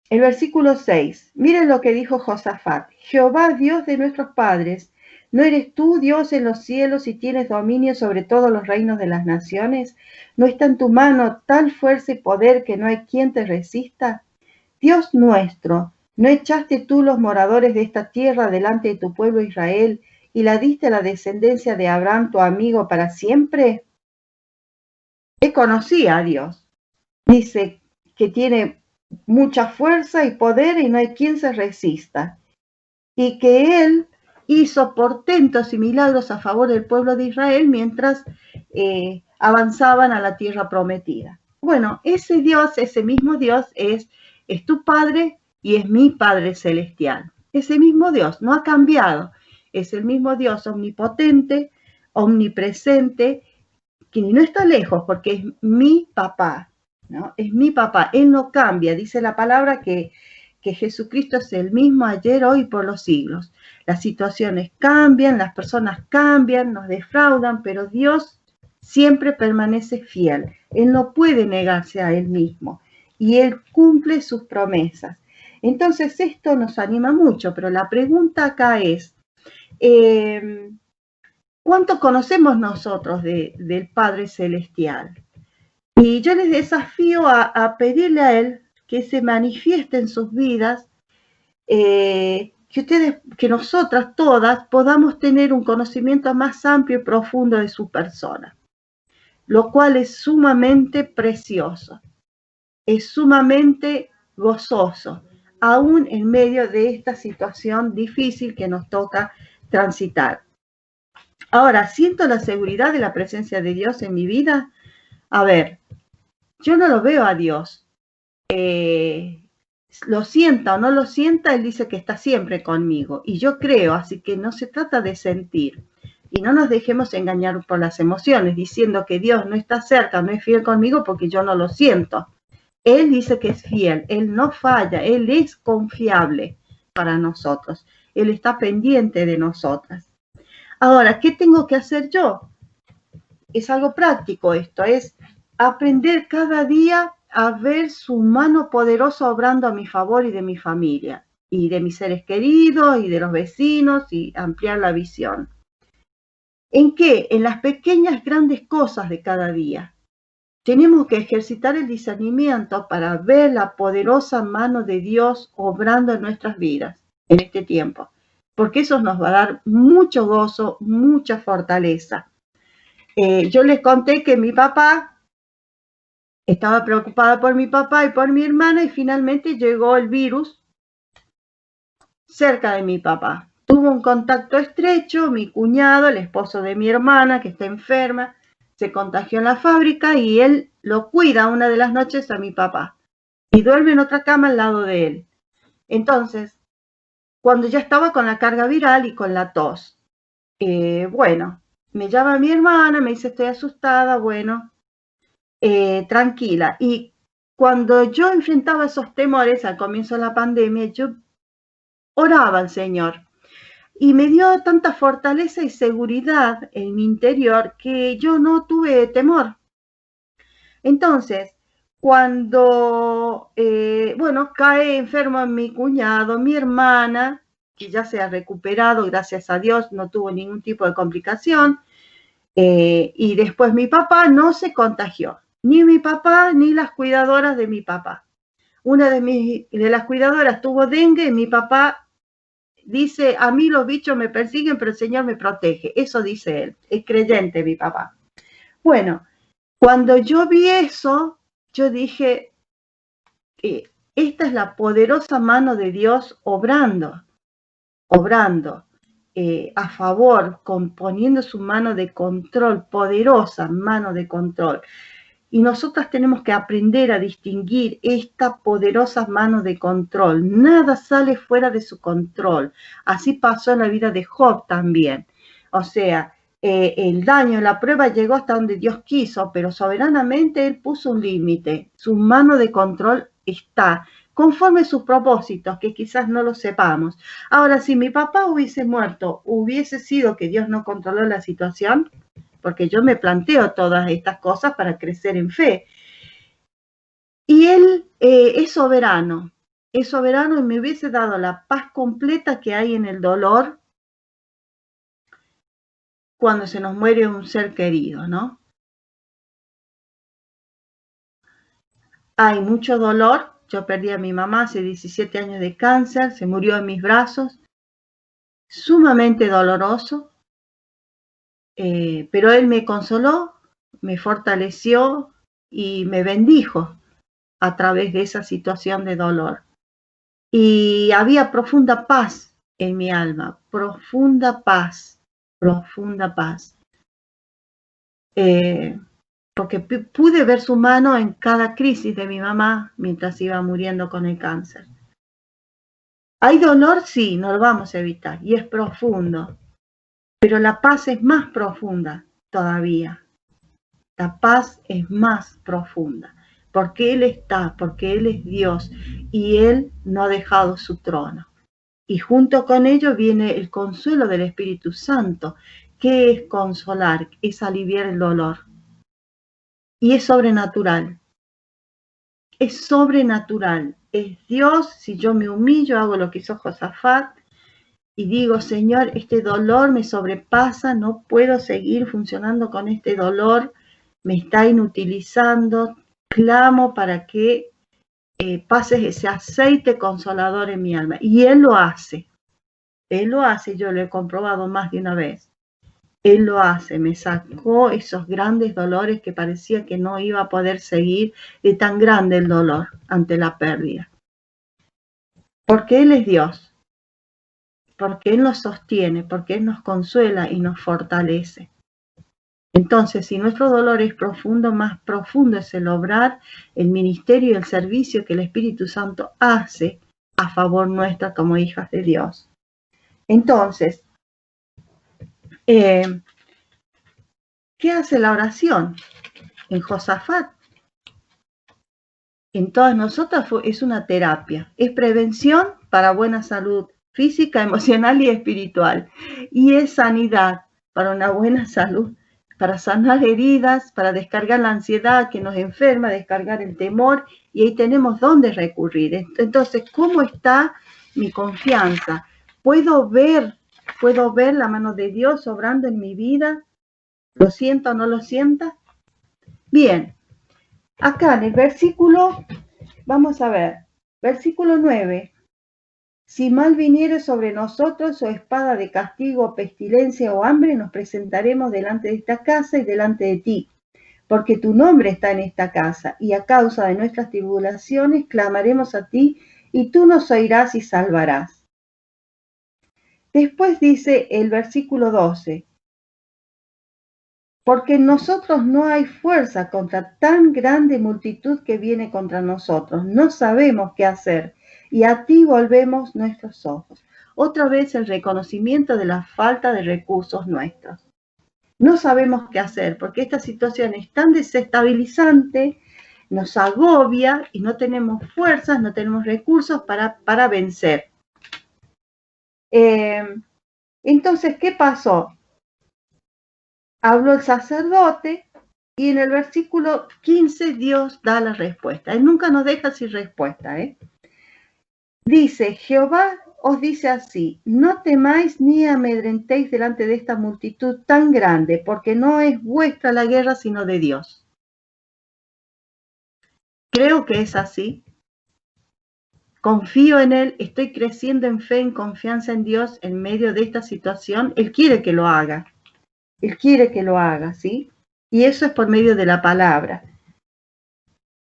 el versículo 6, miren lo que dijo Josafat, Jehová Dios de nuestros padres, ¿no eres tú Dios en los cielos y tienes dominio sobre todos los reinos de las naciones? ¿No está en tu mano tal fuerza y poder que no hay quien te resista? Dios nuestro, ¿no echaste tú los moradores de esta tierra delante de tu pueblo Israel y la diste a la descendencia de Abraham tu amigo para siempre? Él conocía a Dios. Dice que tiene mucha fuerza y poder y no hay quien se resista. Y que Él hizo portentos y milagros a favor del pueblo de Israel mientras avanzaban a la tierra prometida. Bueno, ese Dios, ese mismo Dios es tu Padre y es mi Padre celestial. Ese mismo Dios no ha cambiado. Es el mismo Dios omnipotente, omnipresente, que no está lejos porque es mi papá, ¿no? Es mi papá, Él no cambia. Dice la palabra que Jesucristo es el mismo ayer, hoy, por los siglos. Las situaciones cambian, las personas cambian, nos defraudan, pero Dios siempre permanece fiel. Él no puede negarse a Él mismo y Él cumple sus promesas. Entonces esto nos anima mucho, pero la pregunta acá es, ¿cuánto conocemos nosotros del Padre Celestial? Y yo les desafío a pedirle a Él que se manifieste en sus vidas, que nosotras todas podamos tener un conocimiento más amplio y profundo de su persona, lo cual es sumamente precioso, es sumamente gozoso, aún en medio de esta situación difícil que nos toca transitar. Ahora, ¿siento la seguridad de la presencia de Dios en mi vida? A ver, yo no lo veo a Dios. Lo sienta o no lo sienta, Él dice que está siempre conmigo. Y yo creo, así que no se trata de sentir. Y no nos dejemos engañar por las emociones, diciendo que Dios no está cerca, no es fiel conmigo porque yo no lo siento. Él dice que es fiel, Él no falla, Él es confiable para nosotros. Él está pendiente de nosotras. Ahora, ¿qué tengo que hacer yo? Es algo práctico esto, es aprender cada día a ver su mano poderosa obrando a mi favor y de mi familia, y de mis seres queridos, y de los vecinos, y ampliar la visión. ¿En qué? En las pequeñas, grandes cosas de cada día. Tenemos que ejercitar el discernimiento para ver la poderosa mano de Dios obrando en nuestras vidas en este tiempo, porque eso nos va a dar mucho gozo, mucha fortaleza. Yo les conté que mi papá, estaba preocupada por mi papá y por mi hermana y finalmente llegó el virus cerca de mi papá. Tuvo un contacto estrecho, mi cuñado, el esposo de mi hermana que está enferma, se contagió en la fábrica y él lo cuida una de las noches a mi papá y duerme en otra cama al lado de él. Entonces, cuando ya estaba con la carga viral y con la tos, bueno, me llama mi hermana, me dice estoy asustada, bueno, tranquila. Y cuando yo enfrentaba esos temores al comienzo de la pandemia, yo oraba al Señor y me dio tanta fortaleza y seguridad en mi interior que yo no tuve temor. Entonces, cuando, bueno, cae enfermo mi cuñado, mi hermana, que ya se ha recuperado, gracias a Dios, no tuvo ningún tipo de complicación, y después mi papá no se contagió, ni mi papá ni las cuidadoras de mi papá. Una de las cuidadoras tuvo dengue y mi papá dice, a mí los bichos me persiguen, pero el Señor me protege. Eso dice él, es creyente mi papá. Bueno, cuando yo vi eso, yo dije, esta es la poderosa mano de Dios obrando a favor, poniendo su mano de control, poderosa mano de control. Y nosotras tenemos que aprender a distinguir esta poderosa mano de control. Nada sale fuera de su control. Así pasó en la vida de Job también. O sea, el daño, la prueba llegó hasta donde Dios quiso, pero soberanamente Él puso un límite. Su mano de control está conforme a sus propósitos, que quizás no lo sepamos. Ahora, si mi papá hubiese muerto, hubiese sido que Dios no controló la situación, porque yo me planteo todas estas cosas para crecer en fe. Y Él es soberano y me hubiese dado la paz completa que hay en el dolor cuando se nos muere un ser querido, ¿no? Hay mucho dolor. Yo perdí a mi mamá hace 17 años de cáncer, se murió en mis brazos, sumamente doloroso, pero Él me consoló, me fortaleció y me bendijo a través de esa situación de dolor. Y había profunda paz en mi alma, profunda paz, profunda paz. Porque pude ver su mano en cada crisis de mi mamá mientras iba muriendo con el cáncer. ¿Hay dolor? Sí, no lo vamos a evitar, y es profundo. Pero la paz es más profunda todavía. La paz es más profunda. Porque Él está, porque Él es Dios, y Él no ha dejado su trono. Y junto con ello viene el consuelo del Espíritu Santo. ¿Qué es consolar? Es aliviar el dolor. Y es sobrenatural. Es sobrenatural. Es Dios. Si yo me humillo, hago lo que hizo Josafat, y digo, Señor, este dolor me sobrepasa, no puedo seguir funcionando con este dolor, me está inutilizando, clamo para que pases ese aceite consolador en mi alma. Y Él lo hace, yo lo he comprobado más de una vez. Él lo hace, me sacó esos grandes dolores que parecía que no iba a poder seguir, de tan grande el dolor ante la pérdida. Porque Él es Dios. Porque Él nos sostiene, porque Él nos consuela y nos fortalece. Entonces, si nuestro dolor es profundo, más profundo es el obrar, el ministerio y el servicio que el Espíritu Santo hace a favor nuestra como hijas de Dios. Entonces, ¿qué hace la oración? En Josafat, en todas nosotras es una terapia, es prevención para buena salud física, emocional y espiritual. Y es sanidad para una buena salud, para sanar heridas, para descargar la ansiedad que nos enferma, descargar el temor, y ahí tenemos dónde recurrir. Entonces, ¿cómo está mi confianza? ¿Puedo ver la mano de Dios obrando en mi vida? ¿Lo siento o no lo sienta? Bien, acá en el versículo, vamos a ver, versículo 9. Si mal viniere sobre nosotros o espada de castigo, pestilencia o hambre, nos presentaremos delante de esta casa y delante de ti, porque tu nombre está en esta casa, y a causa de nuestras tribulaciones clamaremos a ti, y tú nos oirás y salvarás. Después dice el versículo 12, porque en nosotros no hay fuerza contra tan grande multitud que viene contra nosotros, no sabemos qué hacer, y a ti volvemos nuestros ojos. Otra vez el reconocimiento de la falta de recursos nuestros. No sabemos qué hacer porque esta situación es tan desestabilizante, nos agobia y no tenemos fuerzas, no tenemos recursos para vencer. Entonces, ¿qué pasó? Habló el sacerdote y en el versículo 15 Dios da la respuesta. Él nunca nos deja sin respuesta, Dice, Jehová os dice así, no temáis ni amedrentéis delante de esta multitud tan grande, porque no es vuestra la guerra, sino de Dios. Creo que es así. Confío en Él, estoy creciendo en fe, en confianza en Dios en medio de esta situación. Él quiere que lo haga. Él quiere que lo haga, ¿sí? Y eso es por medio de la palabra.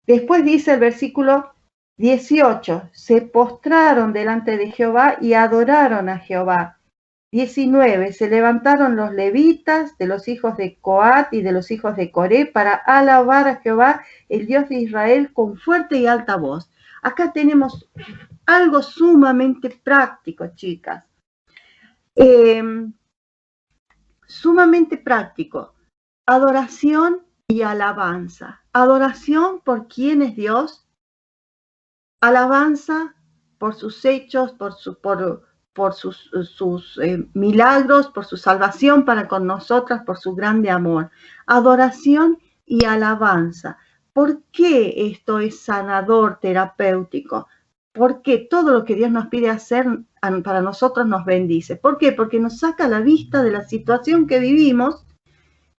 Después dice el versículo 18, se postraron delante de Jehová y adoraron a Jehová. 19, se levantaron los levitas de los hijos de Coat y de los hijos de Coré para alabar a Jehová, el Dios de Israel, con fuerte y alta voz. Acá tenemos algo sumamente práctico, chicas. Sumamente práctico. Adoración y alabanza. Adoración por quién es Dios. Alabanza por sus hechos, por sus milagros, por su salvación para con nosotras, por su grande amor. Adoración y alabanza. ¿Por qué esto es sanador, terapéutico? Porque todo lo que Dios nos pide hacer para nosotros nos bendice. ¿Por qué? Porque nos saca la vista de la situación que vivimos,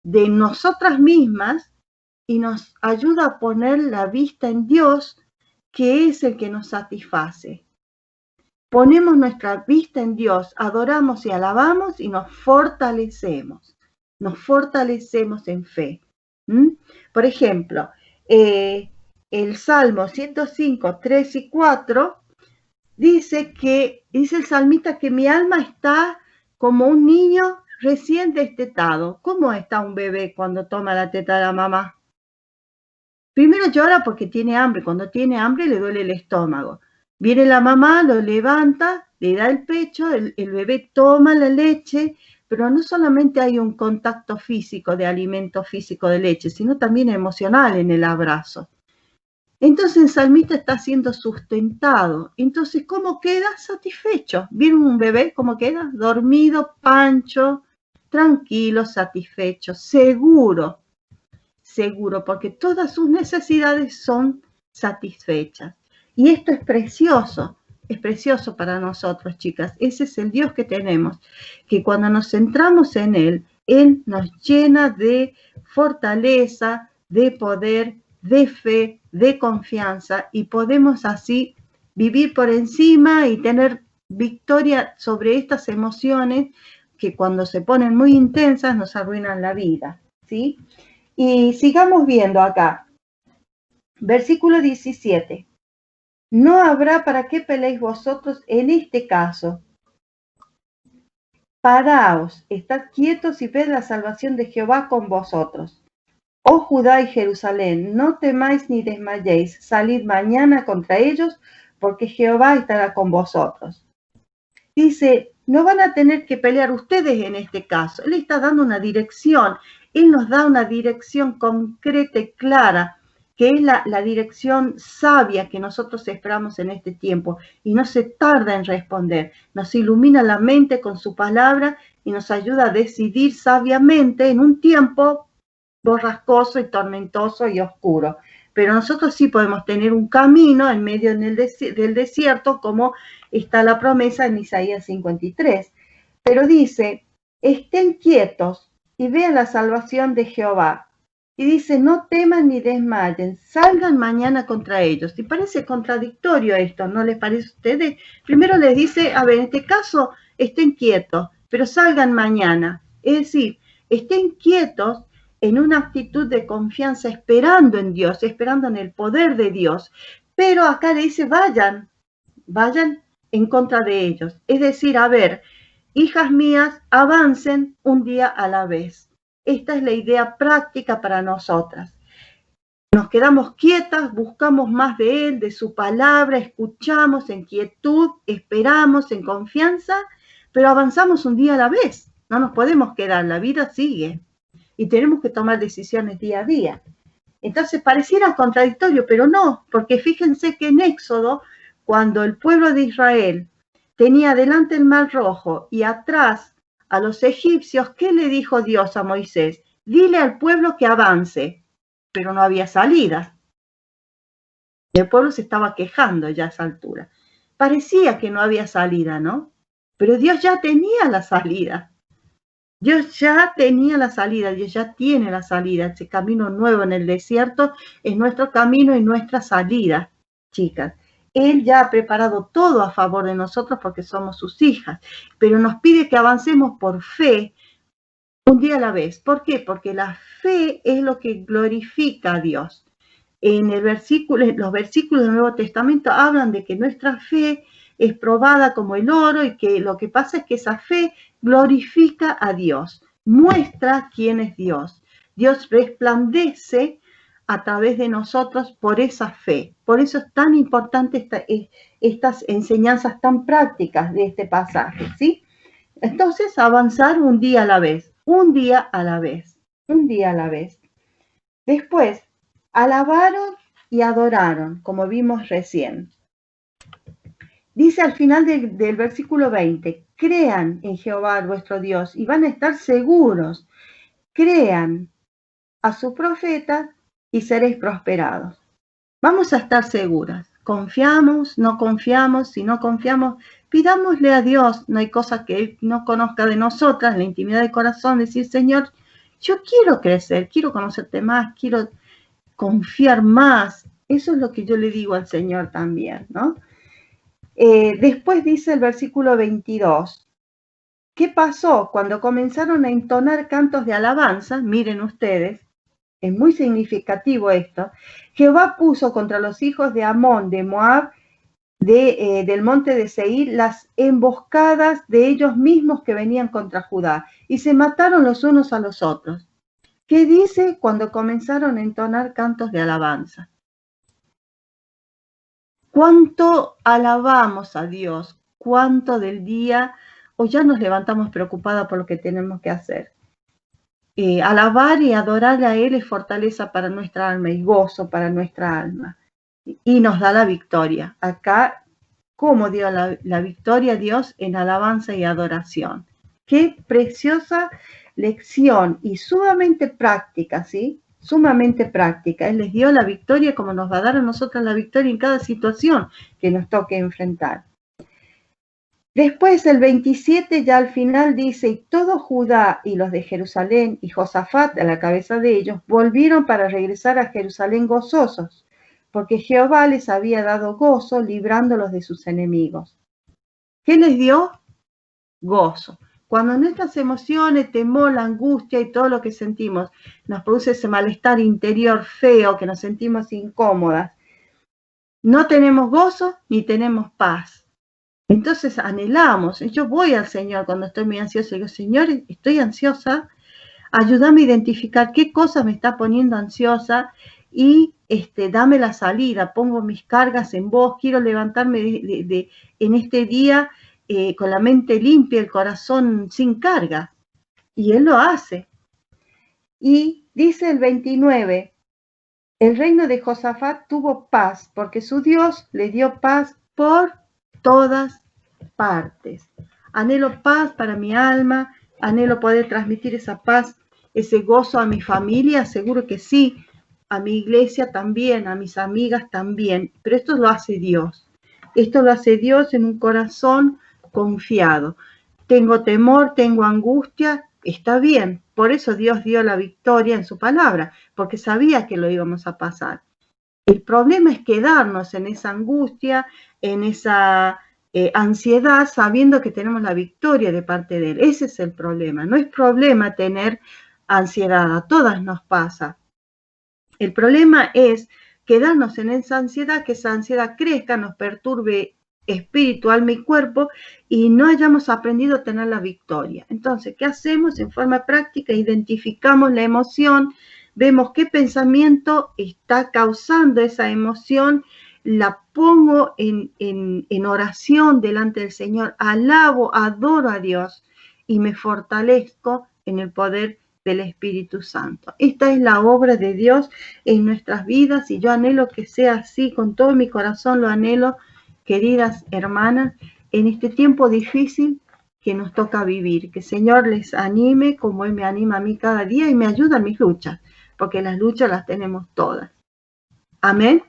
de nosotras mismas, y nos ayuda a poner la vista en Dios, que es el que nos satisface. Ponemos nuestra vista en Dios, adoramos y alabamos y nos fortalecemos en fe. Por ejemplo, el Salmo 105, 3 y 4, dice el salmista que mi alma está como un niño recién destetado. ¿Cómo está un bebé cuando toma la teta de la mamá? Primero llora porque tiene hambre. Cuando tiene hambre le duele el estómago. Viene la mamá, lo levanta, le da el pecho, el bebé toma la leche, pero no solamente hay un contacto físico de alimento físico de leche, sino también emocional en el abrazo. Entonces el salmista está siendo sustentado. Entonces, ¿cómo queda? Satisfecho. ¿Viene un bebé? ¿Cómo queda? Dormido, pancho, tranquilo, satisfecho, seguro, porque todas sus necesidades son satisfechas. Y esto es precioso para nosotros, chicas. Ese es el Dios que tenemos, que cuando nos centramos en Él nos llena de fortaleza, de poder, de fe, de confianza, y podemos así vivir por encima y tener victoria sobre estas emociones que cuando se ponen muy intensas nos arruinan la vida, ¿sí? Y sigamos viendo acá, versículo 17. No habrá para qué peleéis vosotros en este caso. Paraos, estad quietos y ved la salvación de Jehová con vosotros. Oh Judá y Jerusalén, no temáis ni desmayéis, salid mañana contra ellos, porque Jehová estará con vosotros. Dice, no van a tener que pelear ustedes en este caso. Él está dando una dirección. Él nos da una dirección concreta y clara, que es la dirección sabia que nosotros esperamos en este tiempo. Y no se tarda en responder. Nos ilumina la mente con su palabra y nos ayuda a decidir sabiamente en un tiempo borrascoso y tormentoso y oscuro. Pero nosotros sí podemos tener un camino en medio del desierto, como está la promesa en Isaías 53. Pero dice, estén quietos y vean la salvación de Jehová. Y dice, no teman ni desmayen, salgan mañana contra ellos. Y parece contradictorio esto, ¿no les parece a ustedes? Primero les dice, a ver, en este caso, estén quietos, pero salgan mañana. Es decir, estén quietos en una actitud de confianza, esperando en Dios, esperando en el poder de Dios. Pero acá le dice, vayan en contra de ellos. Es decir, a ver, hijas mías, avancen un día a la vez. Esta es la idea práctica para nosotras. Nos quedamos quietas, buscamos más de Él, de su palabra, escuchamos en quietud, esperamos en confianza, pero avanzamos un día a la vez. No nos podemos quedar, la vida sigue. Y tenemos que tomar decisiones día a día. Entonces pareciera contradictorio, pero no, porque fíjense que en Éxodo, cuando el pueblo de Israel tenía delante el Mar Rojo y atrás a los egipcios, ¿qué le dijo Dios a Moisés? Dile al pueblo que avance, pero no había salida. El pueblo se estaba quejando ya a esa altura. Parecía que no había salida, ¿no? Pero Dios ya tenía la salida. Dios ya tenía la salida, Dios ya tiene la salida. Ese camino nuevo en el desierto es nuestro camino y nuestra salida, chicas. Él ya ha preparado todo a favor de nosotros porque somos sus hijas, pero nos pide que avancemos por fe un día a la vez. ¿Por qué? Porque la fe es lo que glorifica a Dios. En los versículos del Nuevo Testamento hablan de que nuestra fe es probada como el oro y que lo que pasa es que esa fe glorifica a Dios, muestra quién es Dios. Dios resplandece a través de nosotros por esa fe. Por eso es tan importante estas enseñanzas tan prácticas de este pasaje, ¿sí? Entonces, avanzar un día a la vez, un día a la vez, un día a la vez. Después, alabaron y adoraron, como vimos recién. Dice al final del versículo 20, crean en Jehová vuestro Dios y van a estar seguros. Crean a su profeta y seréis prosperados. Vamos a estar seguras. Confiamos, no confiamos, si no confiamos, pidámosle a Dios. No hay cosa que Él no conozca de nosotras, la intimidad del corazón, decir, Señor, yo quiero crecer, quiero conocerte más, quiero confiar más. Eso es lo que yo le digo al Señor también, ¿no? Después dice el versículo 22, ¿qué pasó cuando comenzaron a entonar cantos de alabanza? Miren ustedes, es muy significativo esto, Jehová puso contra los hijos de Amón, de Moab, del monte de Seir, las emboscadas de ellos mismos que venían contra Judá, y se mataron los unos a los otros. ¿Qué dice cuando comenzaron a entonar cantos de alabanza? ¿Cuánto alabamos a Dios? ¿Cuánto del día o ya nos levantamos preocupados por lo que tenemos que hacer? Alabar y adorar a Él es fortaleza para nuestra alma y gozo para nuestra alma. Y nos da la victoria. Acá, ¿cómo dio la victoria a Dios? En alabanza y adoración. Qué preciosa lección y sumamente práctica, ¿sí? Sumamente práctica. Él les dio la victoria como nos va a dar a nosotros la victoria en cada situación que nos toque enfrentar. Después el 27 ya al final dice, y todo Judá y los de Jerusalén y Josafat a la cabeza de ellos volvieron para regresar a Jerusalén gozosos, porque Jehová les había dado gozo librándolos de sus enemigos. ¿Qué les dio? Gozo. Cuando nuestras emociones, temor, la angustia y todo lo que sentimos nos produce ese malestar interior feo, que nos sentimos incómodas, no tenemos gozo ni tenemos paz. Entonces anhelamos. Yo voy al Señor cuando estoy muy ansiosa y digo, Señor, estoy ansiosa, ayúdame a identificar qué cosa me está poniendo ansiosa y dame la salida, pongo mis cargas en vos, quiero levantarme en este día con la mente limpia, el corazón sin carga. Y Él lo hace. Y dice el 29, el reino de Josafat tuvo paz, porque su Dios le dio paz por todas partes. Anhelo paz para mi alma, anhelo poder transmitir esa paz, ese gozo a mi familia, seguro que sí, a mi iglesia también, a mis amigas también, pero esto lo hace Dios. Esto lo hace Dios en un corazón confiado. Tengo temor, tengo angustia, está bien. Por eso Dios dio la victoria en su palabra, porque sabía que lo íbamos a pasar. El problema es quedarnos en esa angustia, en esa ansiedad, sabiendo que tenemos la victoria de parte de Él. Ese es el problema. No es problema tener ansiedad, a todas nos pasa. El problema es quedarnos en esa ansiedad, que esa ansiedad crezca, nos perturbe espíritu, alma y cuerpo y no hayamos aprendido a tener la victoria. Entonces, ¿qué hacemos? En forma práctica, identificamos la emoción, vemos qué pensamiento está causando esa emoción, la pongo en oración delante del Señor, alabo, adoro a Dios y me fortalezco en el poder del Espíritu Santo. Esta es la obra de Dios en nuestras vidas y yo anhelo que sea así, con todo mi corazón lo anhelo, queridas hermanas, en este tiempo difícil que nos toca vivir. Que el Señor les anime como Él me anima a mí cada día y me ayuda en mis luchas, porque las luchas las tenemos todas. Amén.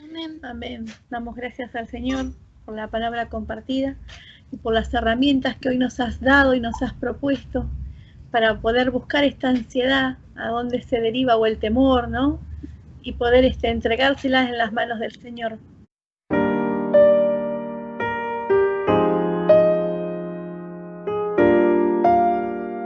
Amén, amén. Damos gracias al Señor por la palabra compartida y por las herramientas que hoy nos has dado y nos has propuesto para poder buscar esta ansiedad, a dónde se deriva o el temor, ¿no? Y poder entregárselas en las manos del Señor.